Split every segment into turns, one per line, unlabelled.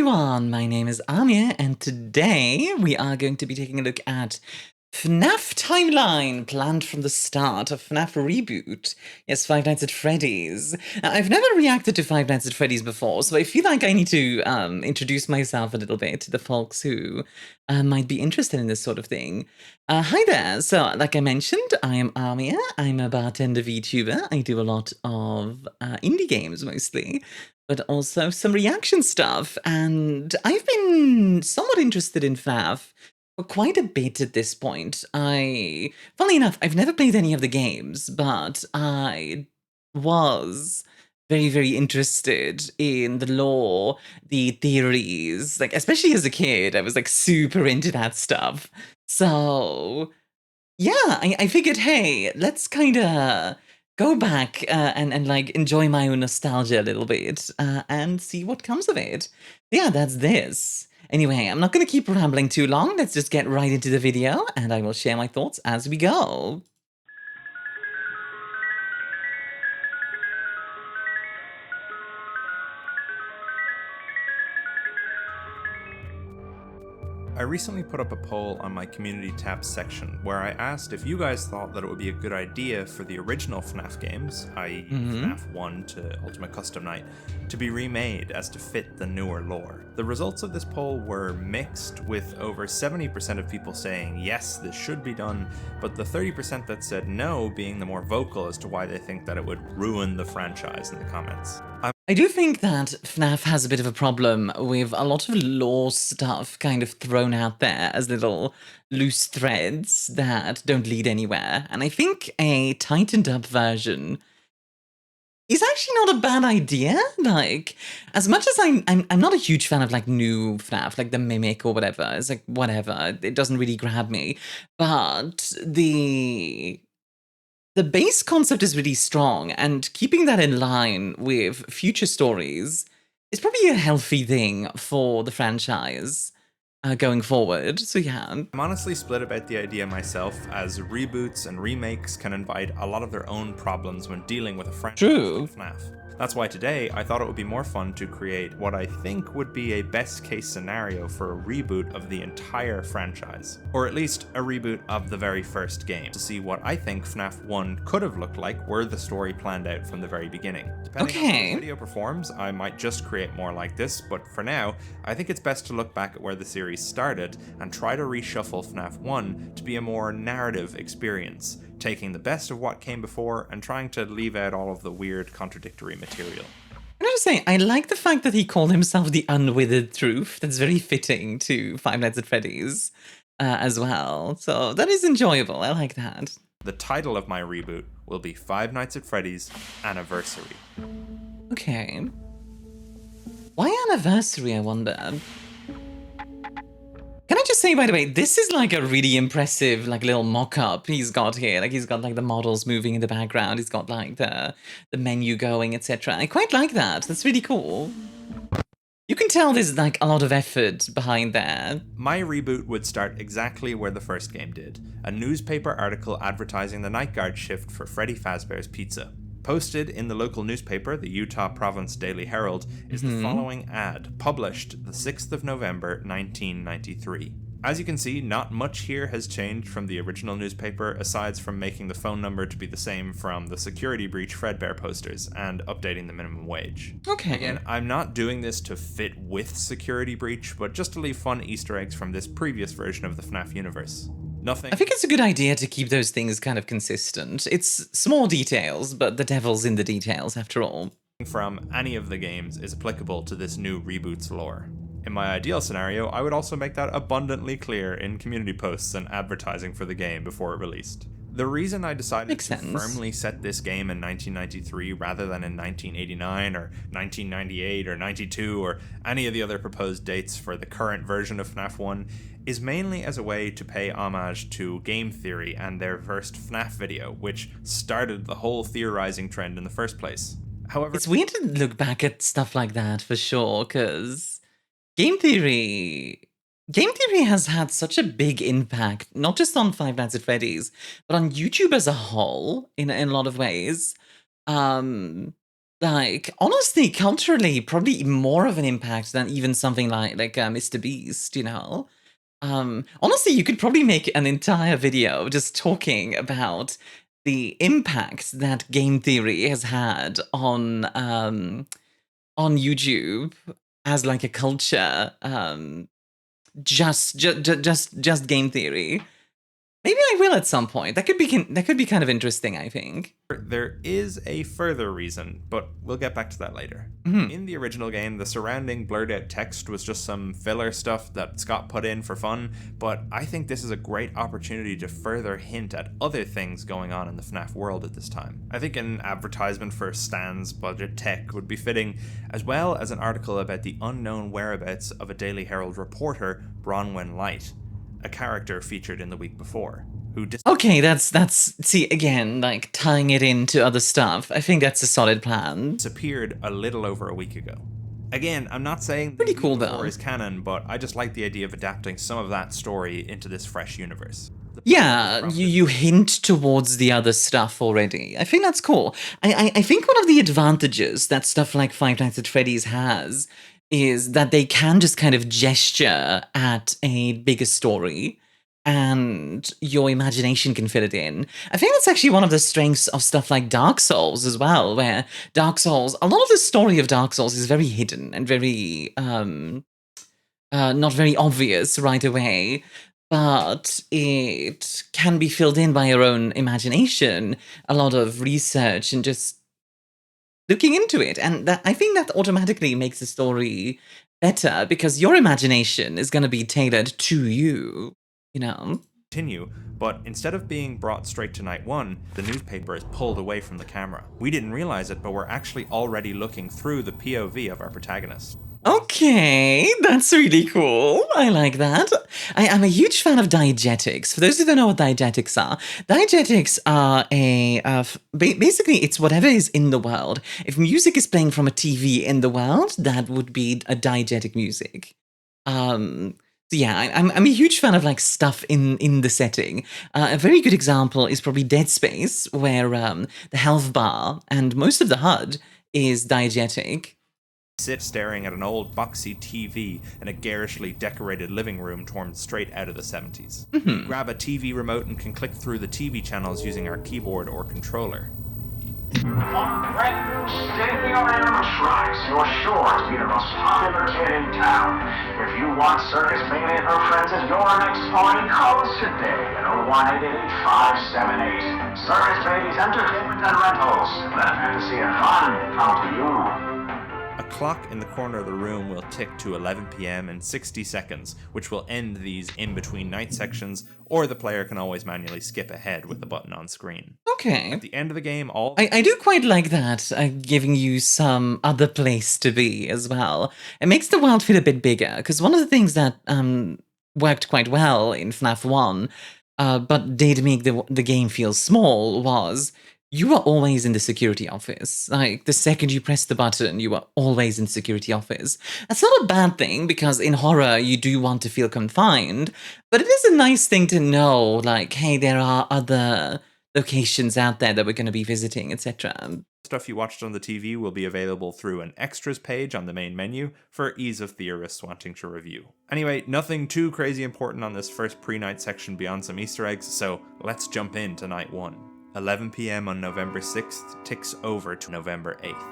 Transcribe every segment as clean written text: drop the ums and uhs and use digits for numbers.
everyone, my name is Armia, and today we are going to be taking a look at FNAF timeline, planned from the start of FNAF Reboot. Yes, Five Nights at Freddy's. Now, I've never reacted to Five Nights at Freddy's before, so I feel like I need to introduce myself a little bit to the folks who might be interested in this sort of thing. Hi there, so like I mentioned, I am Armia, I'm a bartender VTuber, I do a lot of indie games mostly, but also some reaction stuff, and I've been somewhat interested in FNAF for quite a bit at this point. Funnily enough, I've never played any of the games, but I was very, very interested in the lore, the theories, like, especially as a kid, I was, like, super into that stuff. So, yeah, I figured, hey, let's kinda go back and like, enjoy my own nostalgia a little bit and see what comes of it. Yeah, that's this. Anyway, I'm not going to keep rambling too long. Let's just get right into the video, and I will share my thoughts as we go.
I recently put up a poll on my community tab section where I asked if you guys thought that it would be a good idea for the original FNAF games, i.e. FNAF 1 to Ultimate Custom Night, to be remade as to fit the newer lore. The results of this poll were mixed, with over 70% of people saying yes, this should be done, but the 30% that said no being the more vocal as to why they think that it would ruin the franchise in the comments.
I do think that FNAF has a bit of a problem with a lot of lore stuff kind of thrown out there as little loose threads that don't lead anywhere. And I think a tightened up version is actually not a bad idea. Like, as much as I'm not a huge fan of like new FNAF, like the Mimic or whatever. It's like, whatever, it doesn't really grab me. But the base concept is really strong, and keeping that in line with future stories is probably a healthy thing for the franchise going forward. So yeah.
I'm honestly split about the idea myself, as reboots and remakes can invite a lot of their own problems when dealing with a franchise like FNAF. That's why today I thought it would be more fun to create what I think would be a best case scenario for a reboot of the entire franchise. Or at least a reboot of the very first game, to see what I think FNAF 1 could have looked like were the story planned out from the very beginning. Depending on how the video performs, I might just create more like this, but for now, I think it's best to look back at where the series started and try to reshuffle FNAF 1 to be a more narrative experience, taking the best of what came before and trying to leave out all of the weird contradictory material.
I gotta say, I like the fact that he called himself the Unwithered Truth. That's very fitting to Five Nights at Freddy's as well. So that is enjoyable. I like that.
The title of my reboot will be Five Nights at Freddy's Anniversary.
Okay. Why Anniversary, I wonder? Can I just say, by the way, this is like a really impressive, like, little mock-up he's got here. Like, he's got like the models moving in the background. He's got like the menu going, etc. I quite like that. That's really cool. You can tell there's like a lot of effort behind there.
My reboot would start exactly where the first game did. A newspaper article advertising the night guard shift for Freddy Fazbear's Pizza. Posted in the local newspaper, the Utah Province Daily Herald, is the following ad, published the 6th of November, 1993. As you can see, not much here has changed from the original newspaper, aside from making the phone number to be the same from the Security Breach Fredbear posters and updating the minimum wage.
Okay.
Again, I'm not doing this to fit with Security Breach, but just to leave fun Easter eggs from this previous version of the FNAF universe. Nothing.
I think it's a good idea to keep those things kind of consistent. It's small details, but the devil's in the details after all.
From any of the games is applicable to this new reboot's lore. In my ideal scenario, I would also make that abundantly clear in community posts and advertising for the game before it released. The reason I decided to firmly set this game in 1993 rather than in 1989 or 1998 or 92 or any of the other proposed dates for the current version of FNAF 1 is mainly as a way to pay homage to game theory and their first FNAF video, which started the whole theorizing trend in the first place. However,
it's weird to look back at stuff like that for sure, because game theory has had such a big impact, not just on Five Nights at Freddy's, but on YouTube as a whole in a lot of ways. like, honestly, culturally, probably more of an impact than even something like Mr. Beast, you know? Honestly, you could probably make an entire video just talking about the impact that game theory has had on YouTube as like a culture, just game theory. Maybe I will at some point. That could be kind of interesting, I think.
There is a further reason, but we'll get back to that later. In the original game, the surrounding blurred out text was just some filler stuff that Scott put in for fun, but I think this is a great opportunity to further hint at other things going on in the FNAF world at this time. I think an advertisement for Stan's budget tech would be fitting, as well as an article about the unknown whereabouts of a Daily Herald reporter, Bronwyn Light, a character featured in the week before, who
okay, that's see, again, like tying it into other stuff. I think that's a solid plan.
disappeared a little over a week ago. Again, I'm not saying
Pretty cool though.
is canon, but I just like the idea of adapting some of that story into this fresh universe.
Yeah, you hint towards the other stuff already. I think that's cool. I think one of the advantages that stuff like Five Nights at Freddy's has is that they can just kind of gesture at a bigger story and your imagination can fit it in. I think that's actually one of the strengths of stuff like Dark Souls as well, where Dark Souls, a lot of the story of Dark Souls is very hidden and very, not very obvious right away, but it can be filled in by your own imagination, a lot of research and just looking into it. And that, I think that automatically makes the story better because your imagination is going to be tailored to you, you know?
Continue, but instead of being brought straight to night one, the newspaper is pulled away from the camera. We didn't realize it, but we're actually already looking through the POV of our protagonist.
Okay, that's really cool. I like that. I'm a huge fan of diegetics. For those who don't know what diegetics are basically it's whatever is in the world. If music is playing from a TV in the world, that would be a diegetic music. So yeah, I'm a huge fan of like stuff in the setting. A very good example is probably Dead Space, where the health bar and most of the HUD is diegetic.
Sit staring at an old boxy TV in a garishly decorated living room torn straight out of the 70s. We grab a TV remote and can click through the TV channels using our keyboard or controller.
One brand new state-of-the-art Shrines, you're sure to be the most popular kid in town. If you want Circus Baby and her friends at your next party, call us today at 01888-578. Circus Baby's Entertainment and Rentals. Let fantasy and fun come to you.
A clock in the corner of the room will tick to 11 p.m. in 60 seconds, which will end these in-between night sections, or the player can always manually skip ahead with the button on screen.
Okay.
At the end of the game,
I do quite like that, giving you some other place to be as well. It makes the world feel a bit bigger, because one of the things that worked quite well in FNAF 1, but did make the game feel small, was you were always in the security office. Like, the second you press the button, you were always in the security office. That's not a bad thing, because in horror, you do want to feel confined, but it is a nice thing to know, like, hey, there are other locations out there that we're going to be visiting, etc.
Stuff you watched on the TV will be available through an extras page on the main menu for ease of theorists wanting to review. Anyway, nothing too crazy important on this first pre-night section beyond some Easter eggs, so let's jump into night one. 11 p.m. on November 6th ticks over to November 8th.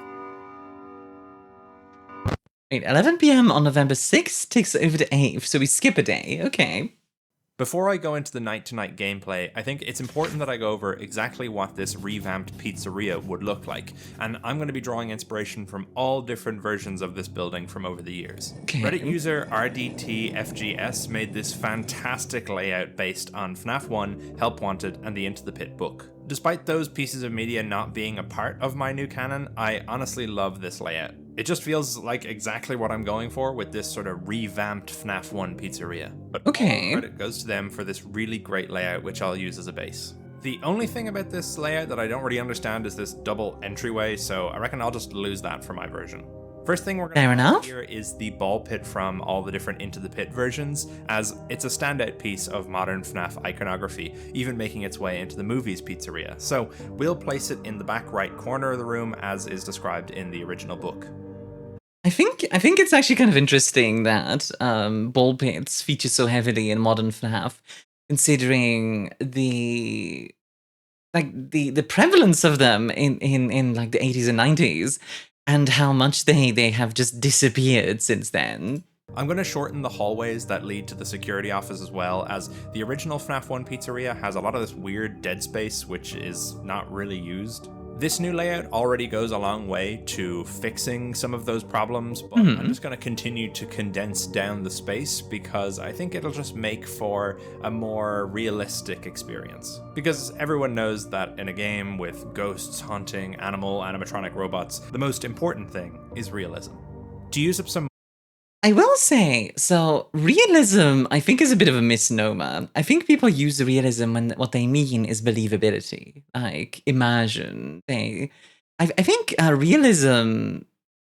Wait, 11 p.m. on November 6th ticks over to 8th, so we skip a day. Okay.
Before I go into the night-to-night gameplay, I think it's important that I go over exactly what this revamped pizzeria would look like, and I'm going to be drawing inspiration from all different versions of this building from over the years.
Okay.
Reddit user RDTFGS made this fantastic layout based on FNAF 1, Help Wanted, and the Into the Pit book. Despite those pieces of media not being a part of my new canon, I honestly love this layout. It just feels like exactly what I'm going for with this sort of revamped FNAF 1 pizzeria. But
okay,
all credit goes to them for this really great layout, which I'll use as a base. The only thing about this layout that I don't really understand is this double entryway, so I reckon I'll just lose that for my version. First thing we're
Fair
going to
enough.
here is the ball pit from all the different Into the Pit versions, as it's a standout piece of modern FNAF iconography, even making its way into the movie's Pizzeria. So we'll place it in the back right corner of the room as is described in the original book.
I think it's actually kind of interesting that ball pits feature so heavily in modern FNAF, considering the prevalence of them in like the 80s and 90s, and how much they have just disappeared since then.
I'm going to shorten the hallways that lead to the security office as well, as the original FNAF 1 Pizzeria has a lot of this weird dead space which is not really used. This new layout already goes a long way to fixing some of those problems, but I'm just going to continue to condense down the space because I think it'll just make for a more realistic experience. Because everyone knows that in a game with ghosts, haunting, animatronic robots, the most important thing is realism. To use up some
I will say, so realism, I think, is a bit of a misnomer. I think people use realism when what they mean is believability, like immersion. I think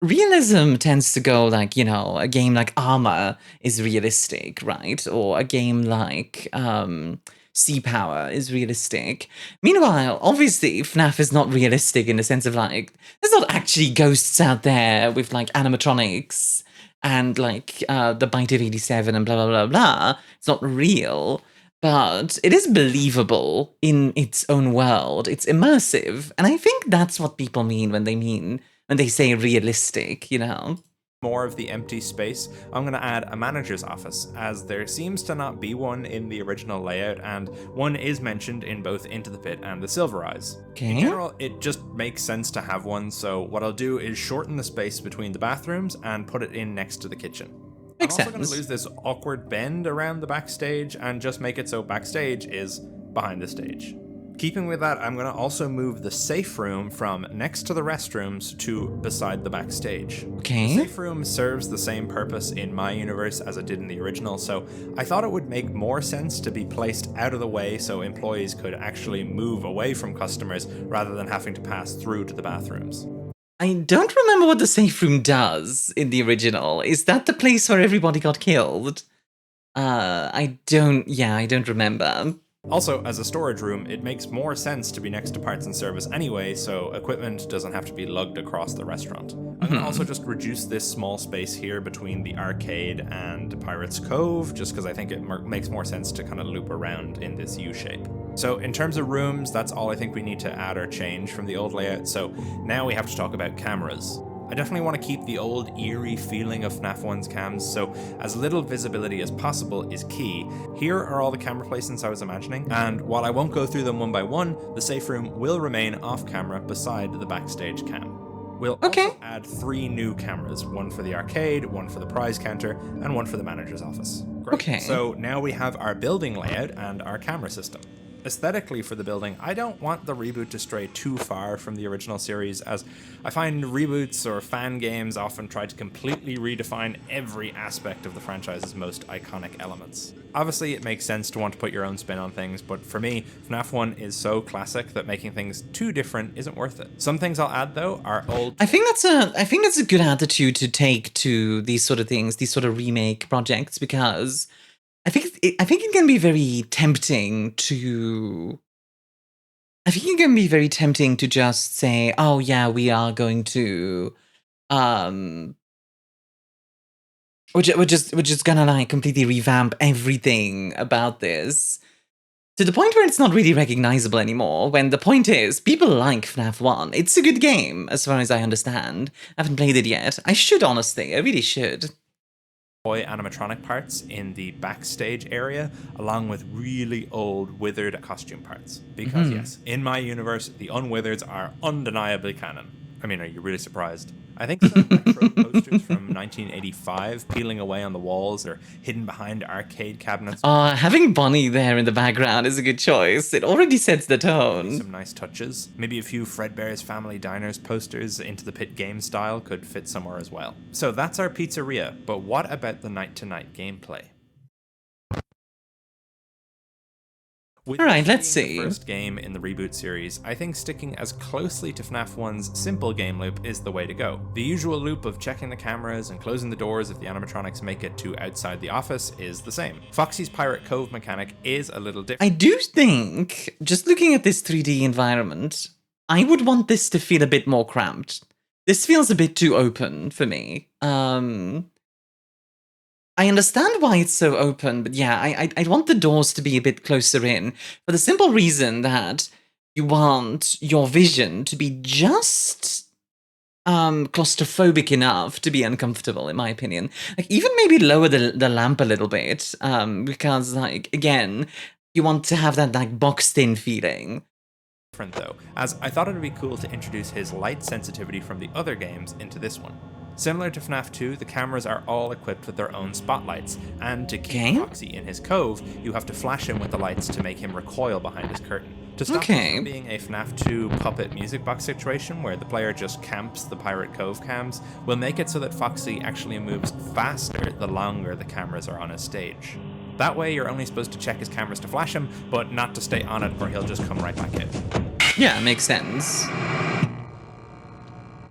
realism tends to go like, you know, a game like Armor is realistic, right? Or a game like Sea Power is realistic. Meanwhile, obviously, FNAF is not realistic in the sense of like, there's not actually ghosts out there with like animatronics and like the Bite of 87 and blah, blah, blah, blah. It's not real, but it is believable in its own world. It's immersive. And I think that's what people mean when they say realistic, you know?
More of the empty space, I'm going to add a manager's office, as there seems to not be one in the original layout, and one is mentioned in both Into the Pit and the Silver Eyes.
Okay.
In general, it just makes sense to have one, so what I'll do is shorten the space between the bathrooms and put it in next to the kitchen.
Makes
I'm also going
sense.
to lose this awkward bend around the backstage and just make it so backstage is behind the stage. Keeping with that, I'm going to also move the safe room from next to the restrooms to beside the backstage.
Okay.
The safe room serves the same purpose in my universe as it did in the original, so I thought it would make more sense to be placed out of the way so employees could actually move away from customers rather than having to pass through to the bathrooms.
I don't remember what the safe room does in the original. Is that the place where everybody got killed? I don't remember.
Also, as a storage room, it makes more sense to be next to parts and service anyway, so equipment doesn't have to be lugged across the restaurant. I'm going to also just reduce this small space here between the arcade and Pirate's Cove, just because I think it makes more sense to kind of loop around in this U shape. So in terms of rooms, that's all I think we need to add or change from the old layout, so now we have to talk about cameras. I definitely want to keep the old eerie feeling of FNAF 1's cams, so as little visibility as possible is key. Here are all the camera placements I was imagining, and while I won't go through them one by one, the safe room will remain off camera beside the backstage cam. We'll also add 3 new cameras, one for the arcade, one for the prize counter, and one for the manager's office. Great.
Okay.
So now we have our building layout and our camera system. Aesthetically for the building, I don't want the reboot to stray too far from the original series, as I find reboots or fan games often try to completely redefine every aspect of the franchise's most iconic elements. Obviously, it makes sense to want to put your own spin on things, but for me, FNAF 1 is so classic that making things too different isn't worth it. Some things I'll add, though, are old...
I think that's a good attitude to take to these sort of things, these sort of remake projects, because I think it can be very tempting to... I think it can be very tempting to just say, oh yeah, we are going to... we're just gonna like completely revamp everything about this. To the point where it's not really recognizable anymore, when the point is, people like FNAF 1. It's a good game, as far as I understand. I haven't played it yet. I should, honestly. I really should.
Toy animatronic parts in the backstage area, along with really old withered costume parts. Because yes, in my universe, the unwithereds are undeniably canon. I mean, are you really surprised? I think some retro posters from 1985 peeling away on the walls or hidden behind arcade cabinets.
Having Bonnie there in the background is a good choice. It already sets the tone.
Some nice touches. Maybe a few Fredbear's Family Diners posters Into the Pit game style could fit somewhere as well. So that's our pizzeria, but what about the night-to-night gameplay? With
All right,
this
let's
being
see.
the first game in the Reboot series, I think sticking as closely to FNAF 1's simple game loop is the way to go. The usual loop of checking the cameras and closing the doors if the animatronics make it to outside the office is the same. Foxy's Pirate Cove mechanic is a little different.
I do think, just looking at this 3D environment, I would want this to feel a bit more cramped. This feels a bit too open for me. I understand why it's so open, but yeah, I want the doors to be a bit closer in, for the simple reason that you want your vision to be just claustrophobic enough to be uncomfortable, in my opinion. Like, even maybe lower the lamp a little bit, because, like, again, you want to have that, like, boxed-in feeling.
Though, as I thought it would be cool to introduce his light sensitivity from the other games into this one. Similar to FNAF 2, the cameras are all equipped with their own spotlights, and to keep Foxy in his cove, you have to flash him with the lights to make him recoil behind his curtain. To stop this from being a FNAF 2 puppet music box situation where the player just camps the Pirate Cove cams, we'll make it so that Foxy actually moves faster the longer the cameras are on his stage. That way you're only supposed to check his cameras to flash him, but not to stay on it or he'll just come right back in.
Yeah, makes sense.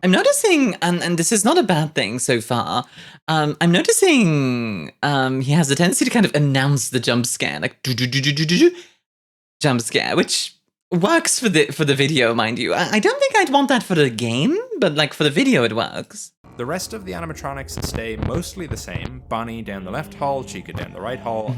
I'm noticing, and this is not a bad thing so far, I'm noticing he has a tendency to kind of announce the jump scare, like jump scare, which works for the video, mind you. I don't think I'd want that for the game, but like for the video it works.
The rest of the animatronics stay mostly the same. Bonnie down the left hall, Chica down the right hall.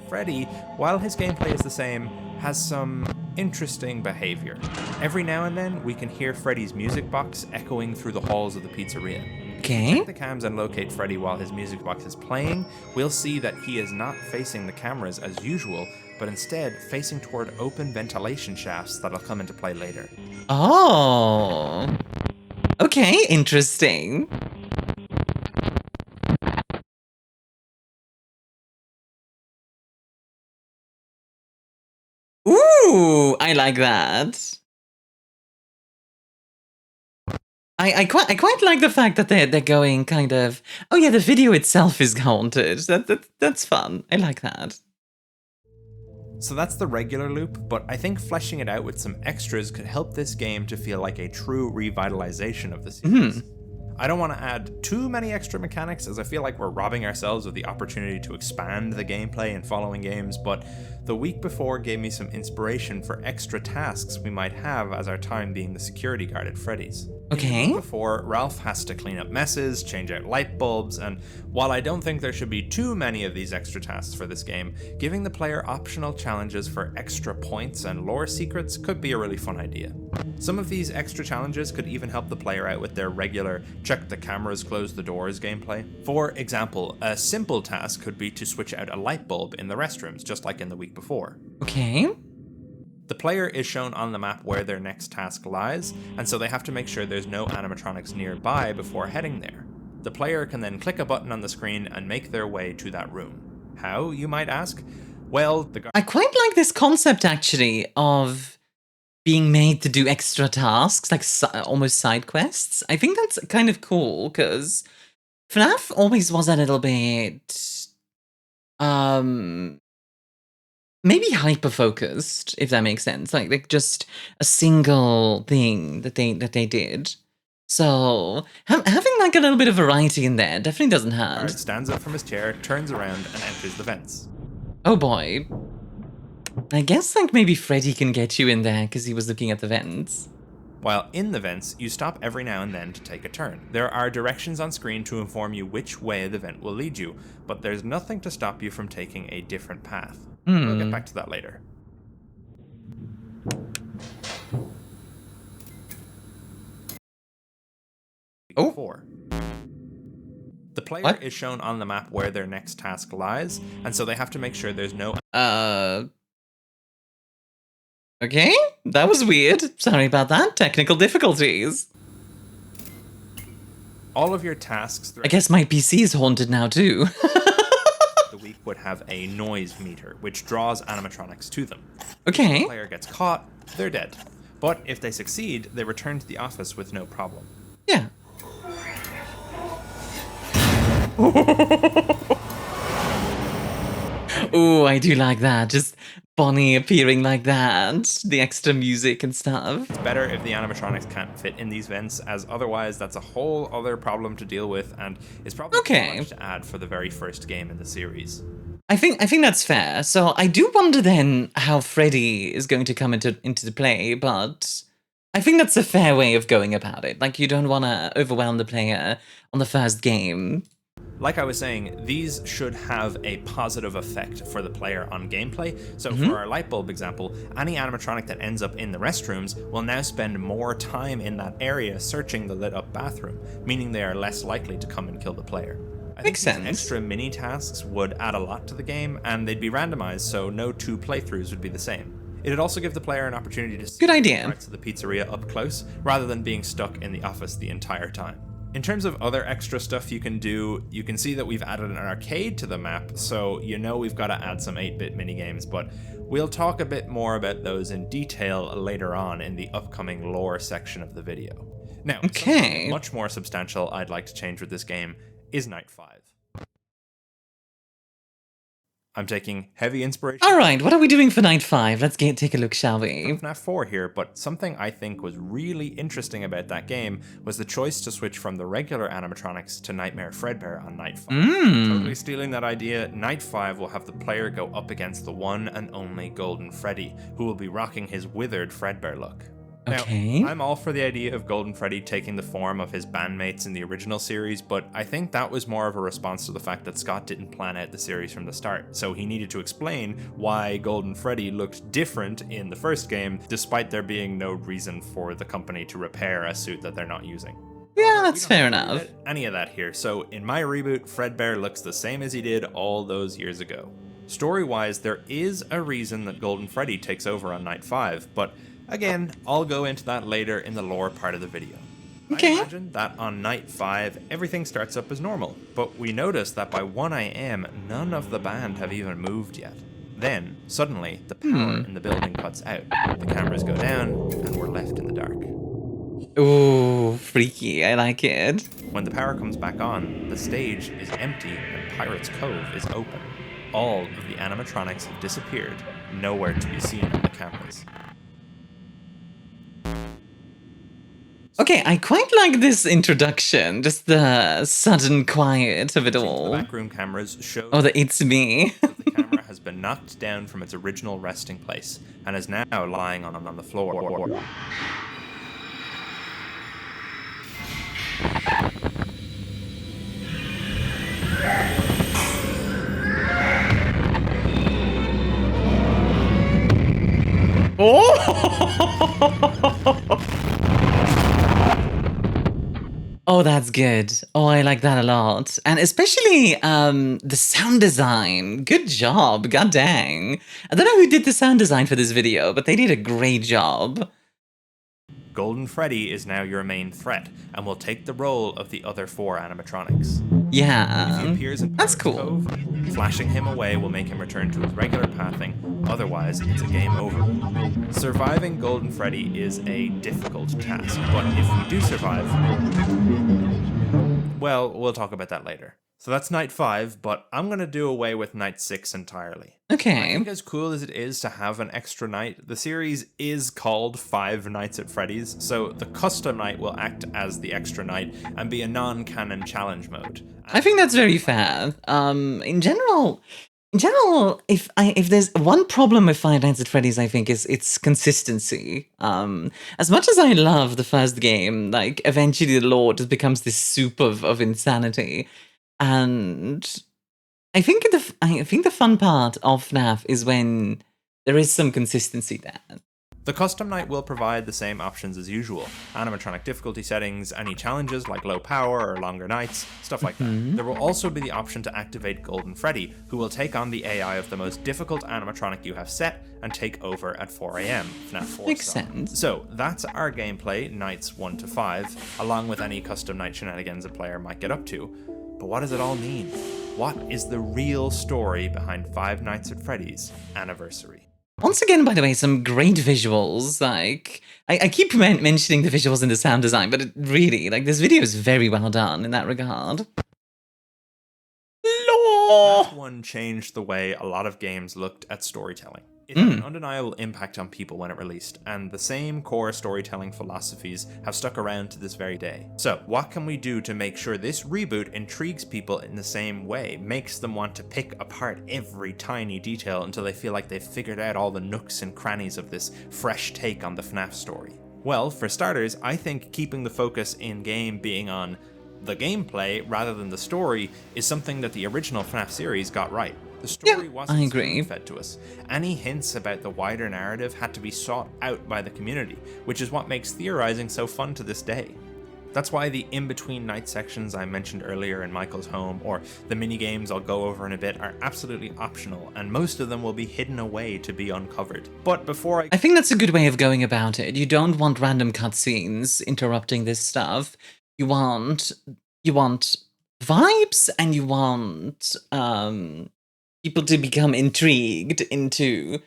Freddy, while his gameplay is the same, has some interesting behavior. Every now and then, we can hear Freddy's music box echoing through the halls of the pizzeria.
Okay.
Check the cams and locate Freddy while his music box is playing. We'll see that he is not facing the cameras as usual, but instead facing toward open ventilation shafts that'll come into play later.
Oh. Okay, interesting. Ooh, I like that. I quite like the fact that they're going kind of, oh yeah, the video itself is haunted. That's fun. I like that.
So that's the regular loop, but I think fleshing it out with some extras could help this game to feel like a true revitalization of the series. I don't want to add too many extra mechanics, as I feel like we're robbing ourselves of the opportunity to expand the gameplay in following games, but the week before gave me some inspiration for extra tasks we might have as our time being the security guard at Freddy's.
Okay.
The week before, Ralph has to clean up messes, change out light bulbs, and while I don't think there should be too many of these extra tasks for this game, giving the player optional challenges for extra points and lore secrets could be a really fun idea. Some of these extra challenges could even help the player out with their regular check the cameras, close the doors gameplay. For example, a simple task could be to switch out a light bulb in the restrooms, just like in the week before.
Okay.
The player is shown on the map where their next task lies, and so they have to make sure there's no animatronics nearby before heading there. The player can then click a button on the screen and make their way to that room. How, you might ask? Well,
I quite like this concept, actually, of being made to do extra tasks, like almost side quests. I think that's kind of cool, because FNAF always was a little bit, maybe hyper-focused, if that makes sense. Like just a single thing that they did. So having like a little bit of variety in there definitely doesn't hurt.
Guard stands up from his chair, turns around, and enters the vents.
Oh boy. I guess like maybe Freddy can get you in there because he was looking at the vents.
While in the vents, you stop every now and then to take a turn. There are directions on screen to inform you which way the vent will lead you, but there's nothing to stop you from taking a different path. We'll get back to that later.
Oh.
4. The player is shown on the map where their next task lies, and so they have to make sure there's no...
Okay, that was weird. Sorry about that. Technical difficulties.
All of your tasks...
I guess my PC is haunted now too.
The week would have a noise meter, which draws animatronics to them.
Okay.
If the player gets caught, they're dead. But if they succeed, they return to the office with no problem.
Yeah. Ooh, I do like that. Just Bonnie appearing like that, the extra music and stuff.
It's better if the animatronics can't fit in these vents, as otherwise that's a whole other problem to deal with, and it's probably too much to add for the very first game in the series.
I think that's fair. So I do wonder then how Freddy is going to come into the play, but I think that's a fair way of going about it. Like, you don't want to overwhelm the player on the first game.
Like I was saying, these should have a positive effect for the player on gameplay. So for our light bulb example, any animatronic that ends up in the restrooms will now spend more time in that area searching the lit up bathroom, meaning they are less likely to come and kill the player. I think
Makes sense.
Extra mini tasks would add a lot to the game, and they'd be randomized, so no two playthroughs would be the same. It'd also give the player an opportunity to see parts of the pizzeria up close, rather than being stuck in the office the entire time. In terms of other extra stuff you can do, you can see that we've added an arcade to the map, so you know we've got to add some 8-bit minigames, but we'll talk a bit more about those in detail later on in the upcoming lore section of the video. Now, something much more substantial I'd like to change with this game is Night 5. I'm taking heavy inspiration.
Alright, what are we doing for Night 5? Let's take a look, shall we?
FNAF 4 here, but something I think was really interesting about that game was the choice to switch from the regular animatronics to Nightmare Fredbear on Night 5. Totally stealing that idea, Night 5 will have the player go up against the one and only Golden Freddy, who will be rocking his withered Fredbear look. Now, I'm all for the idea of Golden Freddy taking the form of his bandmates in the original series, but I think that was more of a response to the fact that Scott didn't plan out the series from the start, so he needed to explain why Golden Freddy looked different in the first game, despite there being no reason for the company to repair a suit that they're not using.
Yeah, that's fair enough.
Any of that here, so in my reboot, Fredbear looks the same as he did all those years ago. Story-wise, there is a reason that Golden Freddy takes over on Night 5, but again, I'll go into that later in the lore part of the video. I imagine that on Night 5, everything starts up as normal, but we notice that by 1 AM, none of the band have even moved yet. Then, suddenly, the power in the building cuts out, the cameras go down, and we're left in the dark.
Ooh, freaky, I like it.
When the power comes back on, the stage is empty and Pirate's Cove is open. All of the animatronics have disappeared, nowhere to be seen on the cameras.
Okay, I quite like this introduction, just the sudden quiet of it all.
The backroom cameras show
that it's me.
that the camera has been knocked down from its original resting place and is now lying on the floor.
Oh, that's good. Oh, I like that a lot. And especially the sound design. Good job. God dang. I don't know who did the sound design for this video, but they did a great job.
Golden Freddy is now your main threat and will take the role of the other 4 animatronics.
Yeah,
if he appears in
that's
Pirate's
cool.
Cove, flashing him away will make him return to his regular pathing, otherwise it's a game over. Surviving Golden Freddy is a difficult task, but if we do survive, well, we'll talk about that later. So that's Night 5, but I'm going to do away with Night 6 entirely.
Okay.
I think as cool as it is to have an extra night, the series is called Five Nights at Freddy's, so the custom night will act as the extra night and be a non-canon challenge mode.
I think that's very fair. In general, if there's one problem with Five Nights at Freddy's, I think is its consistency. As much as I love the first game, like eventually the lore just becomes this soup of insanity. And I think the fun part of FNAF is when there is some consistency there.
The custom night will provide the same options as usual. Animatronic difficulty settings, any challenges like low power or longer nights, stuff like that. There will also be the option to activate Golden Freddy, who will take on the AI of the most difficult animatronic you have set and take over at 4 AM, FNAF 4
Makes
style.
sense.
So that's our gameplay, nights 1 to 5, along with any custom night shenanigans a player might get up to. But what does it all mean? What is the real story behind Five Nights at Freddy's Anniversary?
Once again, by the way, some great visuals. Like, I keep mentioning the visuals in the sound design, but it really, like, this video is very well done in that regard. Lore!
That one changed the way a lot of games looked at storytelling. It had an undeniable impact on people when it released, and the same core storytelling philosophies have stuck around to this very day. So, what can we do to make sure this reboot intrigues people in the same way, makes them want to pick apart every tiny detail until they feel like they've figured out all the nooks and crannies of this fresh take on the FNAF story? Well, for starters, I think keeping the focus in-game being on the gameplay rather than the story is something that the original FNAF series got right. The story wasn't fed to us. Any hints about the wider narrative had to be sought out by the community, which is what makes theorizing so fun to this day. That's why the in-between night sections I mentioned earlier in Michael's home, or the minigames I'll go over in a bit, are absolutely optional, and most of them will be hidden away to be uncovered. But before I
think that's a good way of going about it. You don't want random cutscenes interrupting this stuff. You want vibes, and you want people to become intrigued into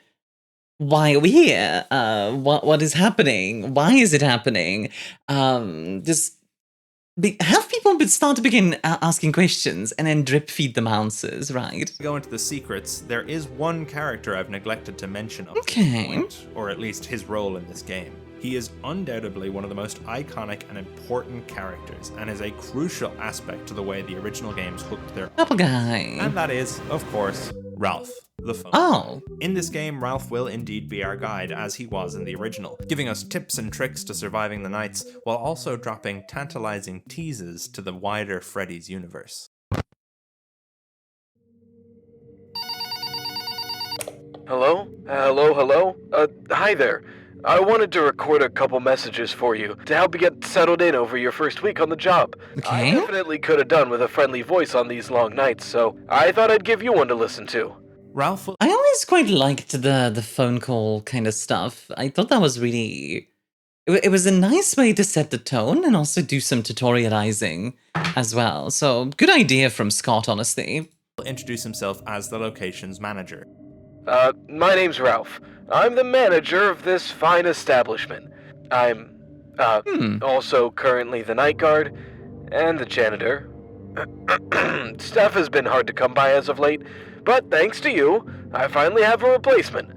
why are we here? What is happening? Why is it happening? Just have people start to begin asking questions and then drip feed them answers, right?
Go into the secrets. There is one character I've neglected to mention up to this point, or at least his role in this game. He is undoubtedly one of the most iconic and important characters, and is a crucial aspect to the way the original games hooked their
Apple guy.
And that is, of course, Ralph, the phone.
Oh.
In this game, Ralph will indeed be our guide, as he was in the original, giving us tips and tricks to surviving the nights, while also dropping tantalizing teases to the wider Freddy's universe.
Hello? Hello? Hi there. I wanted to record a couple messages for you to help you get settled in over your first week on the job.
Okay.
I definitely could have done with a friendly voice on these long nights, so I thought I'd give you one to listen to.
Ralph will...
I always quite liked the phone call kind of stuff. I thought that was really... It was a nice way to set the tone and also do some tutorializing as well. So, good idea from Scott, honestly.
Introduce himself as the location's manager.
My name's Ralph. I'm the manager of this fine establishment. I'm, also currently the night guard and the janitor. Staff has been hard to come by as of late, but thanks to you, I finally have a replacement.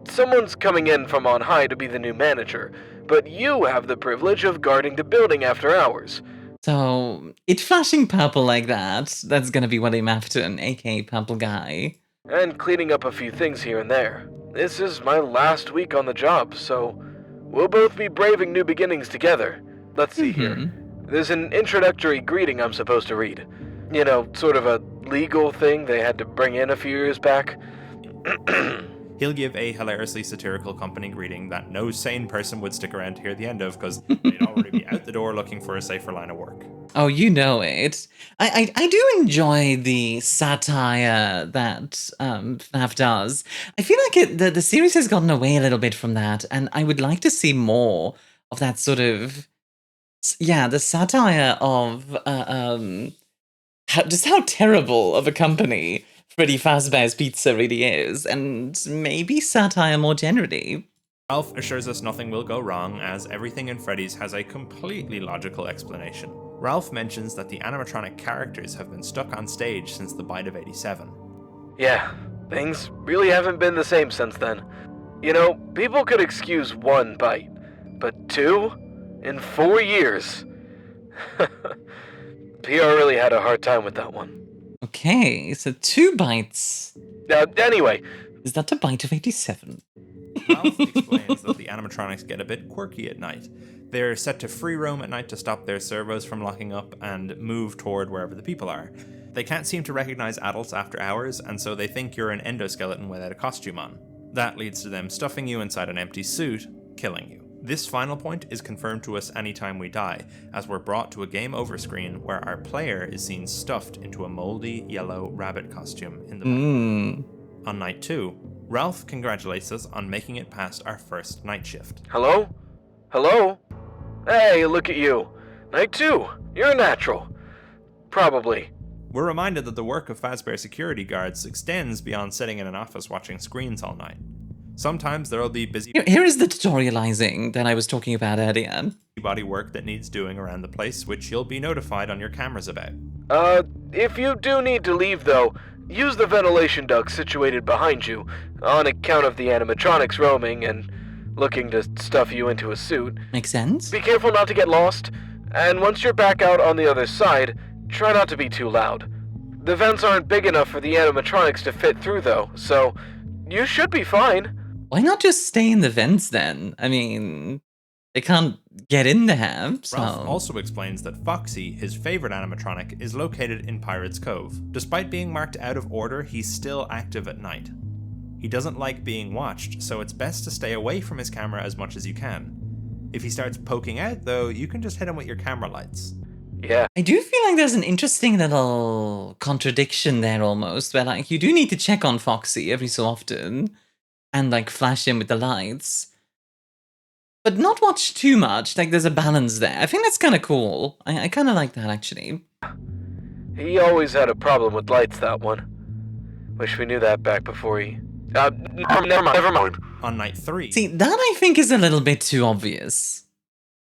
Someone's coming in from on high to be the new manager, but you have the privilege of guarding the building after hours.
So, it flashing purple like that's gonna be what I'm after, an aka Purple Guy.
And cleaning up a few things here and there. This is my last week on the job, so we'll both be braving new beginnings together. Let's see here. There's an introductory greeting I'm supposed to read. You know, sort of a legal thing they had to bring in a few years back.
He'll give a hilariously satirical company greeting that no sane person would stick around to hear the end of, because they'd already be out the door looking for a safer line of work.
Oh, you know it. I do enjoy the satire that FNAF does. I feel like the series has gotten away a little bit from that, and I would like to see more of that sort of... Yeah, the satire of how terrible of a company Freddy Fazbear's Pizza really is, and maybe satire more generally.
Ralph assures us nothing will go wrong, as everything in Freddy's has a completely logical explanation. Ralph mentions that the animatronic characters have been stuck on stage since the bite of '87.
Yeah, things really haven't been the same since then. You know, people could excuse one bite, but two? In 4 years? PR really had a hard time with that one.
Okay, so 2 bites.
Anyway.
Is that a bite of 87?
Ralph explains that the animatronics get a bit quirky at night. They're set to free roam at night to stop their servos from locking up and move toward wherever the people are. They can't seem to recognize adults after hours, and so they think you're an endoskeleton without a costume on. That leads to them stuffing you inside an empty suit, killing you. This final point is confirmed to us anytime we die, as we're brought to a game over screen where our player is seen stuffed into a moldy yellow rabbit costume in the back. On night 2, Ralph congratulates us on making it past our first night shift.
Hello? Hello? Hey, look at you. Night 2. You're a natural. Probably.
We're reminded that the work of Fazbear security guards extends beyond sitting in an office watching screens all night. Sometimes there'll be busy...
Here is the tutorializing that I was talking about earlier.
Body work that needs doing around the place, which you'll be notified on your cameras about.
If you do need to leave though, use the ventilation duct situated behind you, on account of the animatronics roaming and looking to stuff you into a suit.
Makes sense.
Be careful not to get lost, and once you're back out on the other side, try not to be too loud. The vents aren't big enough for the animatronics to fit through though, so you should be fine.
Why not just stay in the vents then? I mean, they can't get in there, so...
Ralph also explains that Foxy, his favorite animatronic, is located in Pirate's Cove. Despite being marked out of order, he's still active at night. He doesn't like being watched, so it's best to stay away from his camera as much as you can. If he starts poking out, though, you can just hit him with your camera lights.
Yeah.
I do feel like there's an interesting little contradiction there almost, where like you do need to check on Foxy every so often and like flash him with the lights. But not watch too much, like there's a balance there. I think that's kind of cool. I kind of like that actually.
He always had a problem with lights, that one. Wish we knew that back before he... never mind.
On night 3...
See, that I think is a little bit too obvious.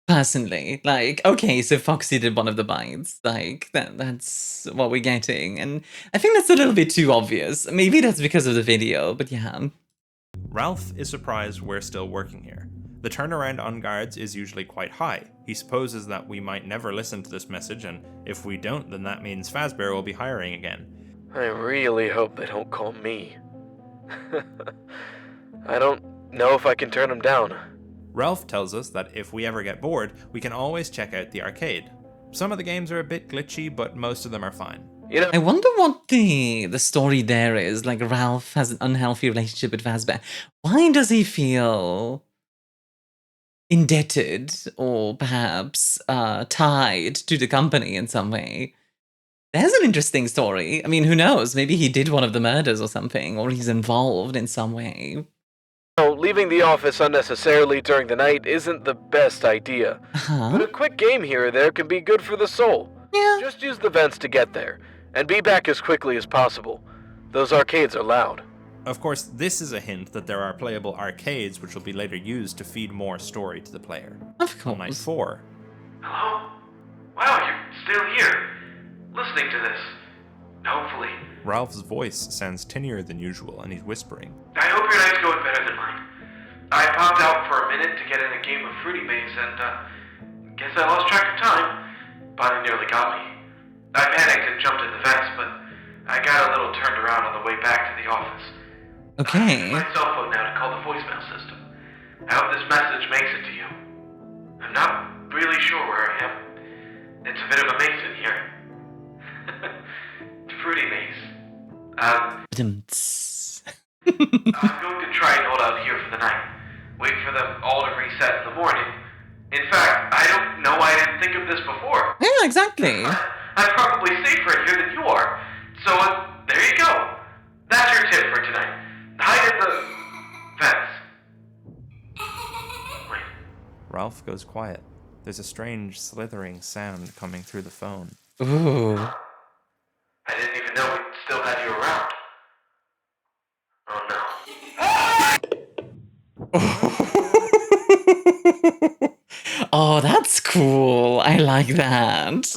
Personally, like, okay, so Foxy did one of the bites, like, that's what we're getting, and I think that's a little bit too obvious. Maybe that's because of the video, but yeah.
Ralph is surprised we're still working here. The turnaround on guards is usually quite high. He supposes that we might never listen to this message, and if we don't, then that means Fazbear will be hiring again.
I really hope they don't call me. I don't know if I can turn them down.
Ralph tells us that if we ever get bored, we can always check out the arcade. Some of the games are a bit glitchy, but most of them are fine.
You know,
I wonder what the story there is. Like, Ralph has an unhealthy relationship with Fazbear. Why does he feel indebted or perhaps tied to the company in some way? There's an interesting story. I mean, who knows? Maybe he did one of the murders or something, or he's involved in some way.
leaving the office unnecessarily during the night isn't the best idea.
Uh-huh.
But a quick game here or there can be good for the soul.
Yeah.
Just use the vents to get there, and be back as quickly as possible. Those arcades are loud.
Of course, this is a hint that there are playable arcades which will be later used to feed more story to the player.
Of
On night
course.
4,
Hello? Wow, you're still here, listening to this. Hopefully.
Ralph's voice sounds tinnier than usual and he's whispering.
I hope your night's going better than mine. I popped out for a minute to get in a game of Fruity Maze and, guess I lost track of time. But it nearly got me. I panicked and jumped in the vents, but I got a little turned around on the way back to the office. I use
Okay.
my cell phone now to call the voicemail system. I hope this message makes it to you. I'm not really sure where I am. It's a bit of a maze in here. Fruity Maze.
Ba-dum-ts.
I'm going to try and hold out here for the night. Wait for them all to reset in the morning. In fact, I don't know why I didn't think of this before.
Yeah, exactly.
I'm probably safer in here than you are. So, there you go. That's your tip for tonight. Hide in the vents. Wait.
Ralph goes quiet. There's a strange slithering sound coming through the phone.
Ooh.
I didn't even know we still had you around. Oh no.
Oh, that's cool. I like that.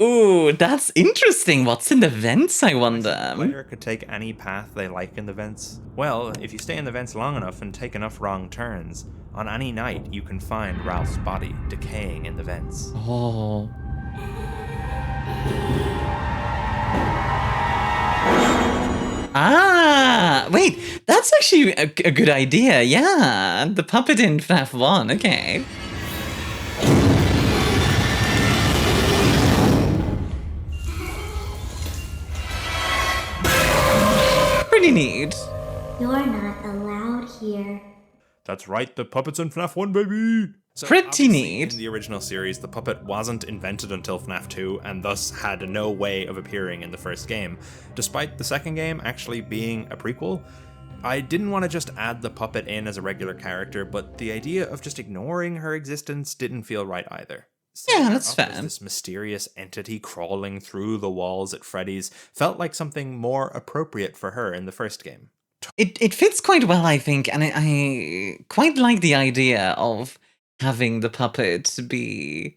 Ooh, that's interesting. What's in the vents, I
The
wonder?
player could take any path they like in the vents. Well, if you stay in the vents long enough and take enough wrong turns, on any night you can find Ralph's body decaying in the vents.
Oh. Ah, wait, that's actually a good idea. Yeah, the puppet in FNAF 1, okay. Pretty neat.
You're not allowed here.
That's right, the puppet's in FNAF 1, baby! So
Pretty
obviously,
neat.
In the original series, the puppet wasn't invented until FNAF 2, and thus had no way of appearing in the first game. Despite the second game actually being a prequel, I didn't want to just add the puppet in as a regular character, but the idea of just ignoring her existence didn't feel right either. Setting
Yeah,
her
that's
up as
fair.
This mysterious entity crawling through the walls at Freddy's felt like something more appropriate for her in the first game.
It fits quite well, I think, and I quite like the idea of having the puppet be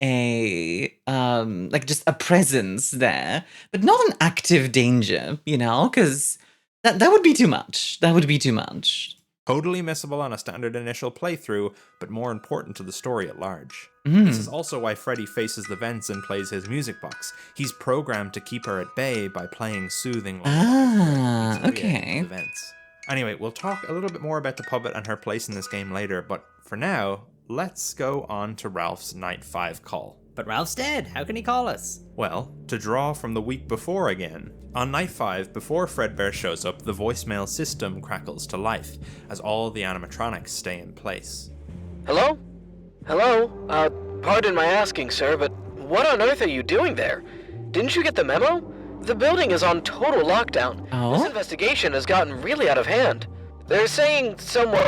like just a presence there, but not an active danger, you know, because that would be too much. That would be too much.
Totally missable on a standard initial playthrough, but more important to the story at large. This is also why Freddy faces the vents and plays his music box. He's programmed to keep her at bay by playing soothing
okay.
vents. Anyway, we'll talk a little bit more about the puppet and her place in this game later, but for now, let's go on to Ralph's Night 5 call.
But Ralph's dead. How can he call us?
Well, to draw from the week before again. On Night 5, before Fredbear shows up, the voicemail system crackles to life, as all the animatronics stay in place.
Hello? Hello? Pardon my asking, sir, but what on earth are you doing there? Didn't you get the memo? The building is on total lockdown.
Oh?
This investigation has gotten really out of hand. They're saying someone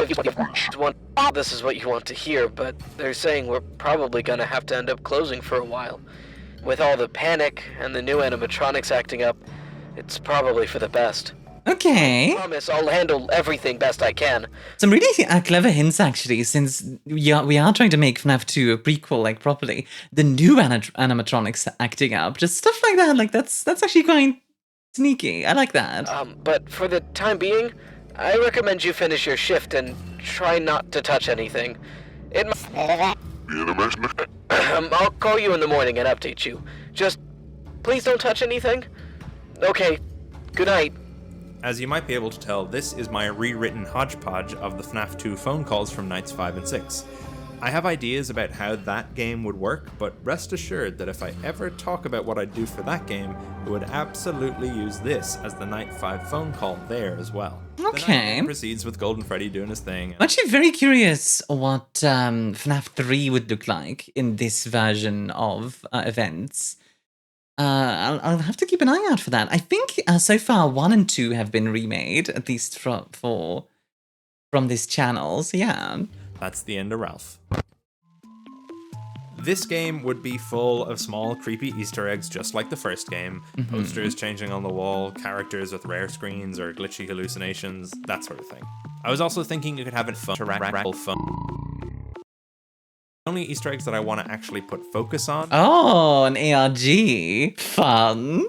this is what you want to hear, but they're saying we're probably gonna have to end up closing for a while. With all the panic and the new animatronics acting up, it's probably for the best.
Okay.
I promise I'll handle everything best I can.
Some really clever hints, actually, since we are trying to make FNAF 2 a prequel, like, properly. The new animatronics acting up, just stuff like that, like, that's actually quite sneaky. I like that.
But for the time being, I recommend you finish your shift and try not to touch anything. I'll call you in the morning and update you. Just, please don't touch anything. Okay, good night.
As you might be able to tell, this is my rewritten hodgepodge of the FNAF 2 phone calls from nights 5 and 6. I have ideas about how that game would work, but rest assured that if I ever talk about what I'd do for that game, I would absolutely use this as the Night 5 phone call there as well.
Okay.
The night game proceeds with Golden Freddy doing his thing.
I'm actually very curious what FNAF 3 would look like in this version of events. I'll have to keep an eye out for that. I think so far 1 and 2 have been remade, at least from this channel, so yeah.
That's the end of Ralph. This game would be full of small, creepy Easter eggs just like the first game. Posters changing on the wall, characters with rare screens or glitchy hallucinations, that sort of thing. I was also thinking you could have it fun to rackle fun. The only Easter eggs that I want to actually put focus on
an ARG. Fun.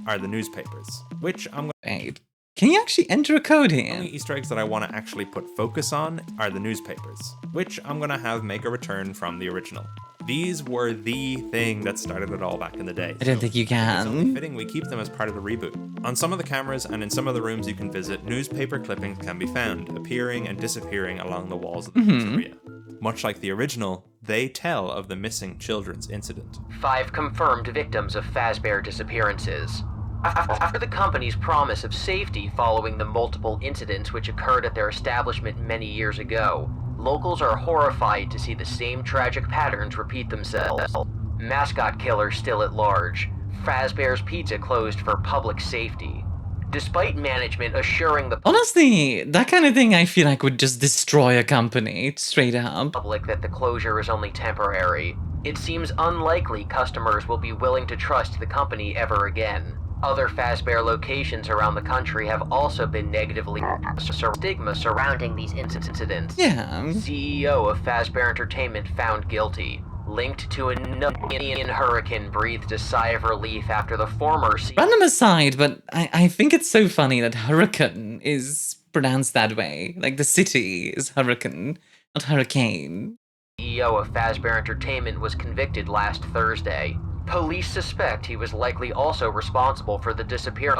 are the newspapers, which I'm going
Wait. Can you actually enter a code
The
here?
only Easter eggs that I want to actually put focus on are the newspapers, which I'm going to have make a return from the original. These were the thing that started it all back in the day.
I don't think you
It's only
can.
fitting we keep them as part of the reboot. On some of the cameras and in some of the rooms you can visit, newspaper clippings can be found, appearing and disappearing along the walls of the pizzeria. Much like the original, they tell of the missing children's incident.
5 confirmed victims of Fazbear disappearances. After the company's promise of safety following the multiple incidents which occurred at their establishment many years ago, locals are horrified to see the same tragic patterns repeat themselves. Mascot killer still at large. Fazbear's Pizza closed for public safety. Despite management assuring the
Honestly, that kind of thing I feel like would just destroy a company, straight up.
public that the closure is only temporary, it seems unlikely customers will be willing to trust the company ever again. Other Fazbear locations around the country have also been negatively stigma surrounding these incidents.
Yeah.
CEO of Fazbear Entertainment found guilty. Linked to an Indian hurricane breathed a sigh of relief after the former
Random aside, but I think it's so funny that hurricane is pronounced that way. Like the city is hurricane, not hurricane.
CEO of Fazbear Entertainment was convicted last Thursday. Police suspect he was likely also responsible for the disappearance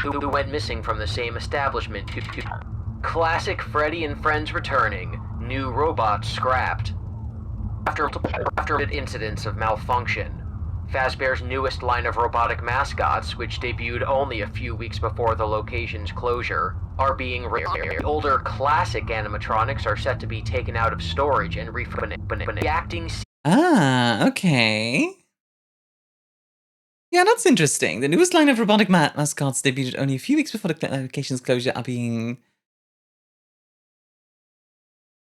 who went missing from the same establishment. Classic Freddy and Friends returning. New robots scrapped. After incidents of malfunction, Fazbear's newest line of robotic mascots, which debuted only a few weeks before the location's closure, are being older classic animatronics are set to be taken out of storage and reacting.
Ah, okay. Yeah, that's interesting. The newest line of robotic mascots debuted only a few weeks before the location's closure are being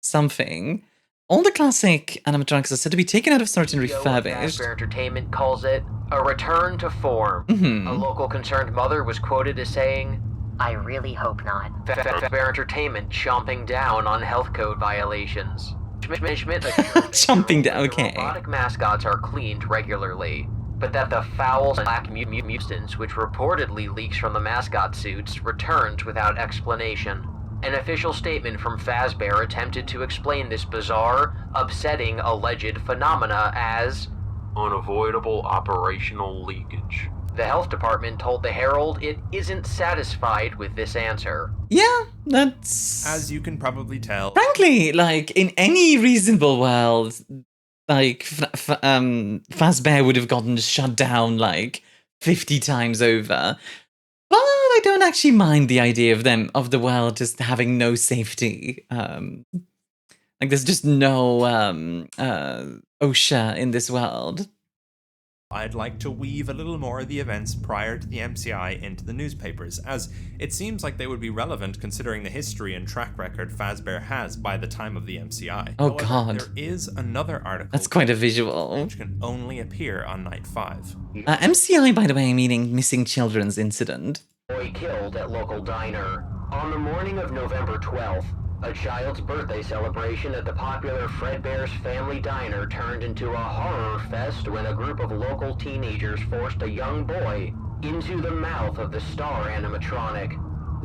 something. All the classic animatronics are said to be taken out of storage and refurbished.
Fazbear Entertainment calls it a return to form. A local concerned mother was quoted as saying,
I really hope not.
Fazbear Entertainment chomping down on health code violations. Management assures
Jumping down,
that the
okay.
robotic mascots are cleaned regularly, but that the foul black mutants, which reportedly leaks from the mascot suits, returns without explanation. An official statement from Fazbear attempted to explain this bizarre, upsetting alleged phenomena as unavoidable operational leakage. The health department told the Herald it isn't satisfied with this answer.
Yeah, that's...
As you can probably tell,
Frankly, like, in any reasonable world, like, Fazbear would have gotten shut down, like, 50 times over. But I don't actually mind the idea of the world just having no safety. Like, there's just no, OSHA in this world.
I'd like to weave a little more of the events prior to the MCI into the newspapers, as it seems like they would be relevant considering the history and track record Fazbear has by the time of the MCI.
Oh,
However,
God.
there is another article
That's quite a visual.
which can only appear on night 5.
MCI, by the way, meaning Missing Children's Incident.
Boy killed at local diner. On the morning of November 12th, a child's birthday celebration at the popular Fredbear's Family Diner turned into a horror fest when a group of local teenagers forced a young boy into the mouth of the star animatronic.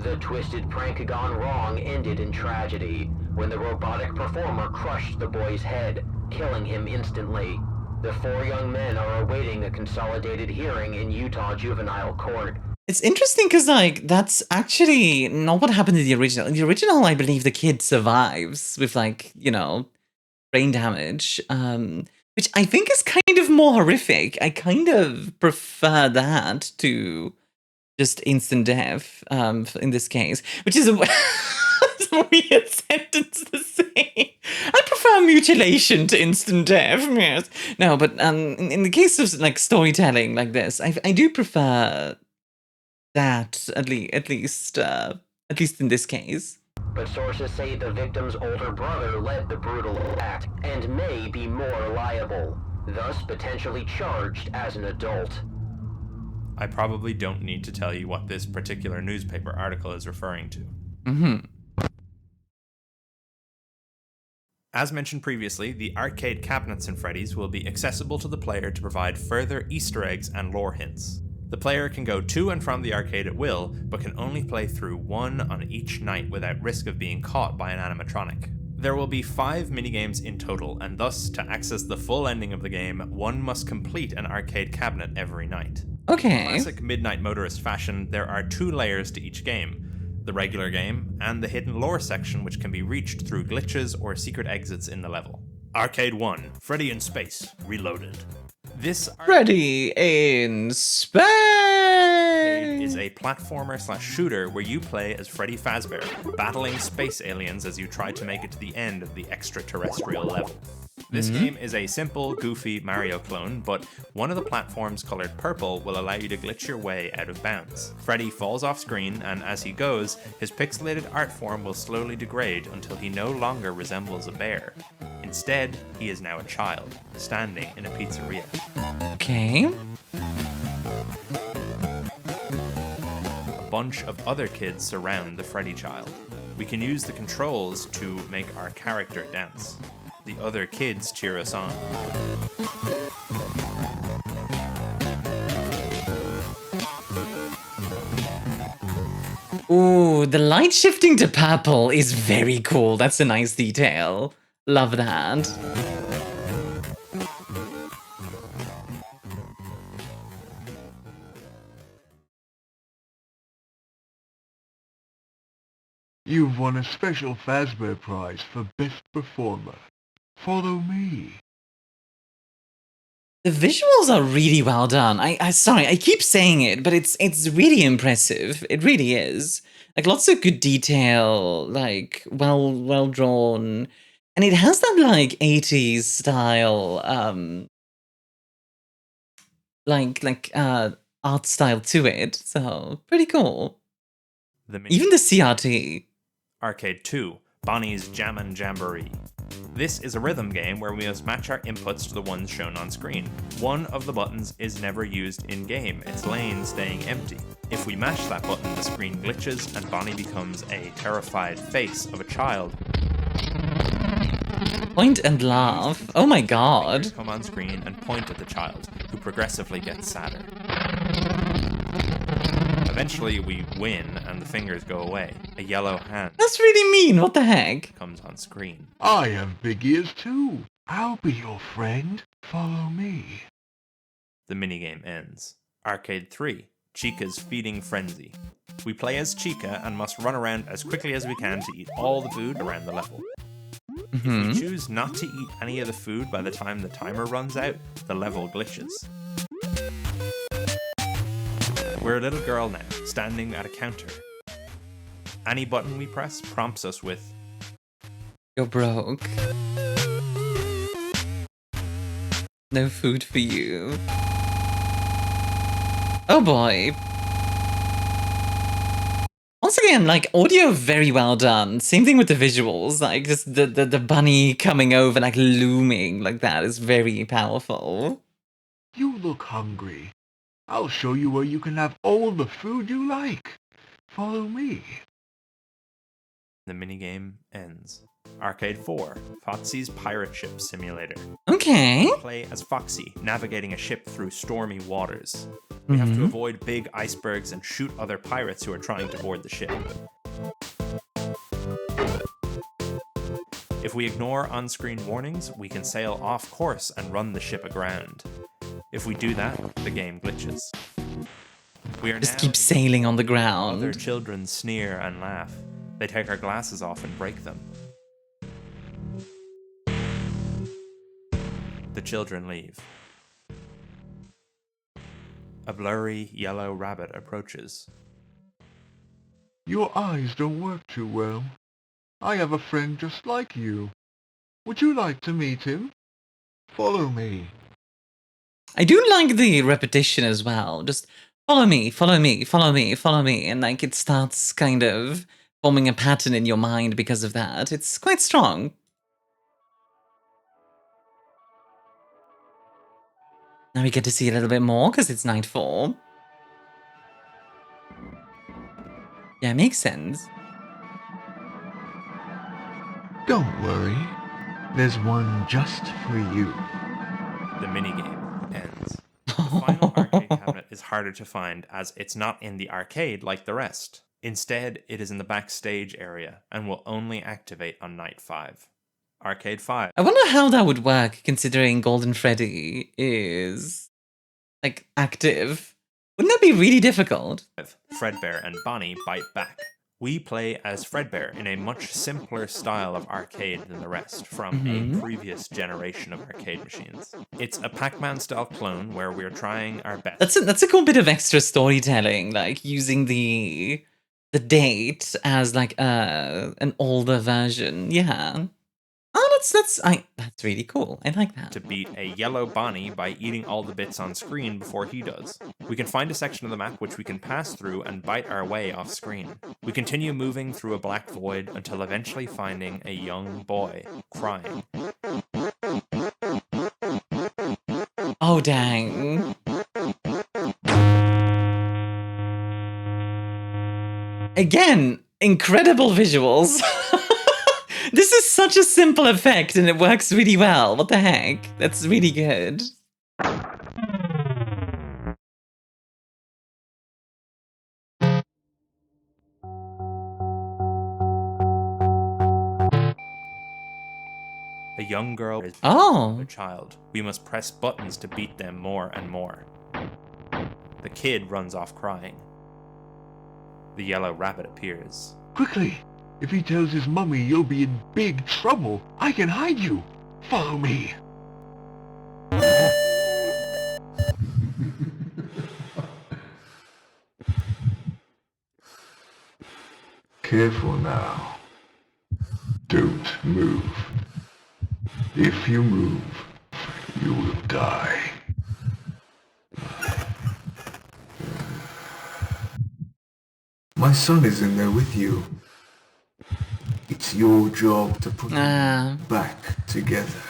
The twisted prank gone wrong ended in tragedy when the robotic performer crushed the boy's head, killing him instantly. The 4 young men are awaiting a consolidated hearing in Utah Juvenile Court.
It's interesting because, like, that's actually not what happened in the original. In the original, I believe the kid survives with, like, you know, brain damage, which I think is kind of more horrific. I kind of prefer that to just instant death in this case, which is a weird sentence to say. I prefer mutilation to instant death, yes. No, but in the case of, like, storytelling like this, I do prefer that, at least in this case.
But sources say the victim's older brother led the brutal act and may be more liable, thus potentially charged as an adult.
I probably don't need to tell you what this particular newspaper article is referring to. As mentioned previously, the arcade cabinets in Freddy's will be accessible to the player to provide further Easter eggs and lore hints. The player can go to and from the arcade at will, but can only play through 1 on each night without risk of being caught by an animatronic. There will be 5 minigames in total, and thus, to access the full ending of the game, one must complete an arcade cabinet every night.
Okay.
In classic Midnight Motorist fashion, there are 2 layers to each game. The regular game, and the hidden lore section which can be reached through glitches or secret exits in the level. Arcade 1, Freddy in Space, Reloaded. This
Freddy in Space
is a platformer/shooter where you play as Freddy Fazbear, battling space aliens as you try to make it to the end of the extraterrestrial level. This game is a simple, goofy Mario clone, but one of the platforms colored purple will allow you to glitch your way out of bounds. Freddy falls off screen, and as he goes, his pixelated art form will slowly degrade until he no longer resembles a bear. Instead, he is now a child, standing in a pizzeria.
Okay.
A bunch of other kids surround the Freddy child. We can use the controls to make our character dance. The other kids cheer us on.
Ooh, the light shifting to purple is very cool. That's a nice detail. Love that.
You've won a special Fazbear Prize for Best Performer. Follow me.
The visuals are really well done. Sorry, I keep saying it, but it's really impressive. It really is. Like, lots of good detail, like, well drawn. And it has that, like, 80s style, art style to it. So, pretty cool. Even the CRT.
Arcade 2, Bonnie's Jammin' Jamboree. This is a rhythm game where we must match our inputs to the ones shown on screen. One of the buttons is never used in-game, its lane staying empty. If we mash that button, the screen glitches and Bonnie becomes a terrified face of a child.
Point and laugh. Oh my god.
Come on screen and point at the child, who progressively gets sadder. Eventually we win and the fingers go away. A yellow hand
That's really mean, what the heck?
comes on screen.
I have big ears too. I'll be your friend. Follow me.
The minigame ends. Arcade 3. Chica's Feeding Frenzy. We play as Chica and must run around as quickly as we can to eat all the food around the level. If we choose not to eat any of the food by the time the timer runs out, the level glitches. We're a little girl now, standing at a counter. Any button we press prompts us with,
You're broke. No food for you. Oh boy. Once again, like, audio very well done. Same thing with the visuals. Like, just the bunny coming over, like, looming like that is very powerful.
You look hungry. I'll show you where you can have all the food you like. Follow me.
the minigame ends. Arcade 4, Foxy's Pirate Ship Simulator.
Okay.
Play as Foxy, navigating a ship through stormy waters. We have to avoid big icebergs and shoot other pirates who are trying to board the ship. If we ignore on-screen warnings, we can sail off course and run the ship aground. If we do that, the game glitches. We are
Just
now
keep sailing on the ground.
Other children sneer and laugh. They take our glasses off and break them. The children leave. A blurry yellow rabbit approaches.
Your eyes don't work too well. I have a friend just like you. Would you like to meet him? Follow me.
I do like the repetition as well. Just follow me, follow me, follow me, follow me. And like it starts kind of forming a pattern in your mind because of that. It's quite strong. Now we get to see a little bit more because it's nightfall. Yeah, makes sense.
Don't worry. There's one just for you.
The minigame ends. The final arcade cabinet is harder to find as it's not in the arcade like the rest. Instead, it is in the backstage area and will only activate on night 5. Arcade 5.
I wonder how that would work considering Golden Freddy is like active. Wouldn't that be really difficult?
Fredbear and Bonnie bite back. We play as Fredbear in a much simpler style of arcade than the rest from a previous generation of arcade machines. It's a Pac-Man style clone where we're trying our best.
That's a cool bit of extra storytelling, like using the date as like an older version. Yeah. Oh, that's really cool. I like that.
To beat a yellow Bonnie by eating all the bits on screen before he does. We can find a section of the map which we can pass through and bite our way off screen. We continue moving through a black void until eventually finding a young boy crying.
Oh, dang. Again, incredible visuals. This is such a simple effect and it works really well. What the heck? That's really good.
A young girl is a child. We must press buttons to beat them more and more. The kid runs off crying. The yellow rabbit appears.
Quickly! If he tells his mummy you'll be in big trouble, I can hide you. Follow me. Careful now. Don't move. If you move, you will die. My son is in there with you. It's your job to put them back together.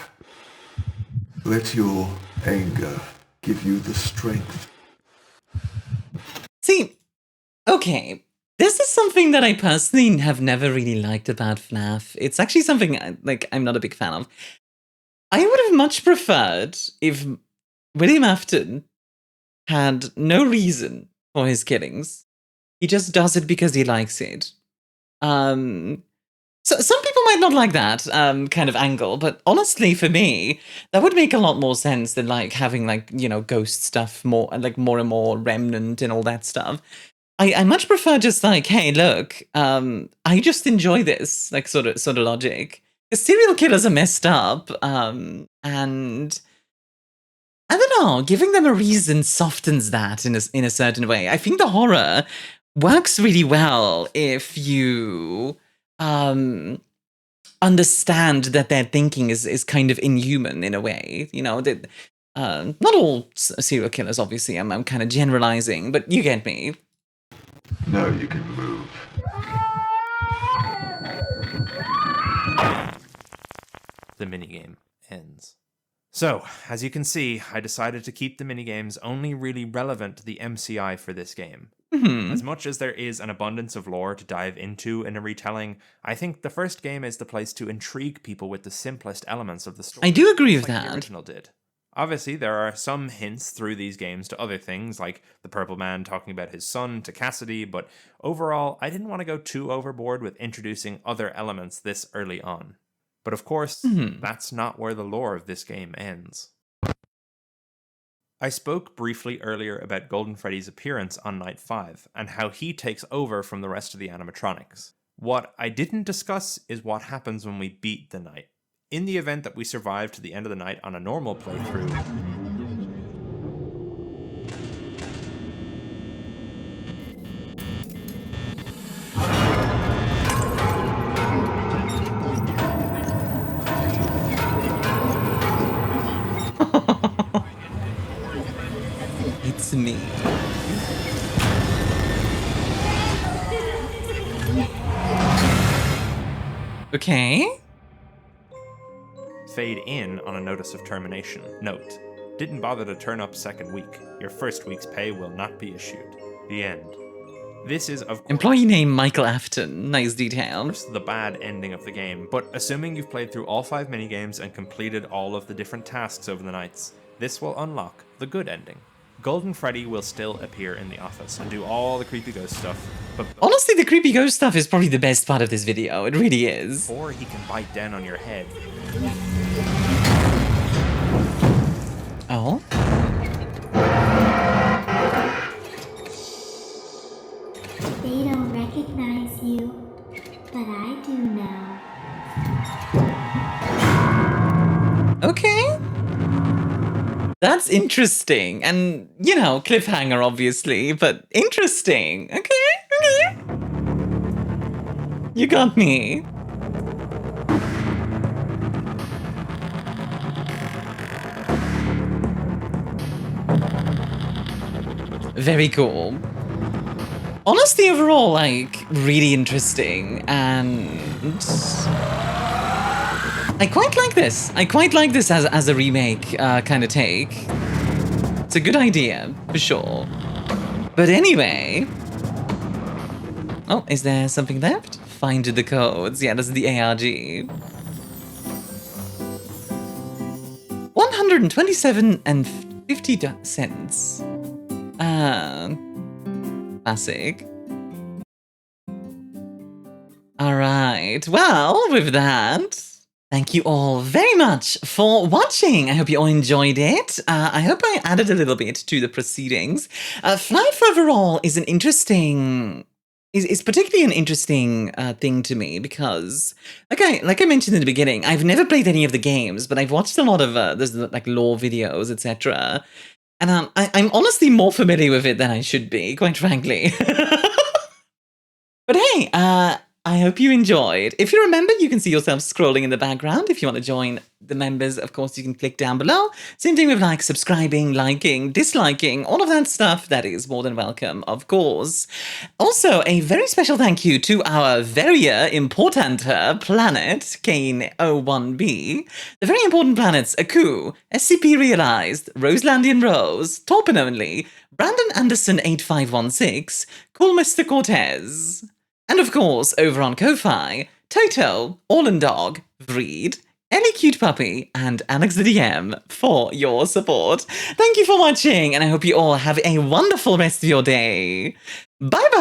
Let your anger give you the strength.
See, okay, This is something that I personally have never really liked about FNAF. It's actually something I'm not a big fan of. I would have much preferred if William Afton had no reason for his killings. He just does it because he likes it. So some people might not like that kind of angle, but honestly, for me, that would make a lot more sense than having ghost stuff more and more remnant and all that stuff. I much prefer just hey, look, I just enjoy this sort of logic. Because serial killers are messed up, and I don't know, giving them a reason softens that in a certain way. I think the horror works really well if you understand that their thinking is kind of inhuman in a way. That not all serial killers, obviously. I'm kind of generalizing, but you get me.
Now you can move.
The minigame ends. So, as you can see, I decided to keep the minigames only really relevant to the MCI for this game. As much as there is an abundance of lore to dive into in a retelling, I think the first game is the place to intrigue people with the simplest elements of the story.
I do agree with that.
The original did. Obviously, there are some hints through these games to other things, like the Purple Man talking about his son to Cassidy, but overall, I didn't want to go too overboard with introducing other elements this early on. But of course, that's not where the lore of this game ends. I spoke briefly earlier about Golden Freddy's appearance on Night 5, and how he takes over from the rest of the animatronics. What I didn't discuss is what happens when we beat the night. In the event that we survive to the end of the night on a normal playthrough,
It's me. Okay.
fade in on a notice of termination. Note: didn't bother to turn up second week. Your first week's pay will not be issued. The end. This is, of course,
Employee name Michael Afton. Nice detail.
the bad ending of the game, but assuming you've played through all 5 minigames and completed all of the different tasks over the nights, this will unlock the good ending. Golden Freddy will still appear in the office and do all the creepy ghost stuff, but
Honestly, the creepy ghost stuff is probably the best part of this video. It really is.
before he can bite down on your head,
Oh?
They don't recognize you, but I do now.
Okay. That's interesting. And, cliffhanger, obviously, but interesting. Okay. You got me. Very cool. Honestly, overall, really interesting, and I quite like this. I quite like this as a remake kind of take. It's a good idea, for sure. But anyway... Oh, is there something left? Find the codes. Yeah, this is the ARG. 127 and 50 cents. Classic. Alright, well, with that, thank you all very much for watching. I hope you all enjoyed it. I hope I added a little bit to the proceedings. FNAF overall is an interesting... is particularly an interesting thing to me because, like I mentioned in the beginning, I've never played any of the games, but I've watched a lot of there's lore videos, etc. And I'm honestly more familiar with it than I should be, quite frankly. But hey, I hope you enjoyed. If you remember, you can see yourself scrolling in the background. If you want to join the members, of course, you can click down below. Same thing with like subscribing, liking, disliking, all of that stuff. That is more than welcome, of course. Also, a very special thank you to our very important planet, Kane01b. The very important planets, Aku, SCP Realized, Roselandian Rose, Torpin Only, Brandon Anderson 8516, Cool Mr. Cortez. And of course, over on Ko-Fi, Toto, Orlan Dog, Vreed, Ellie Cute Puppy, and Alex the DM for your support. Thank you for watching, and I hope you all have a wonderful rest of your day. Bye-bye!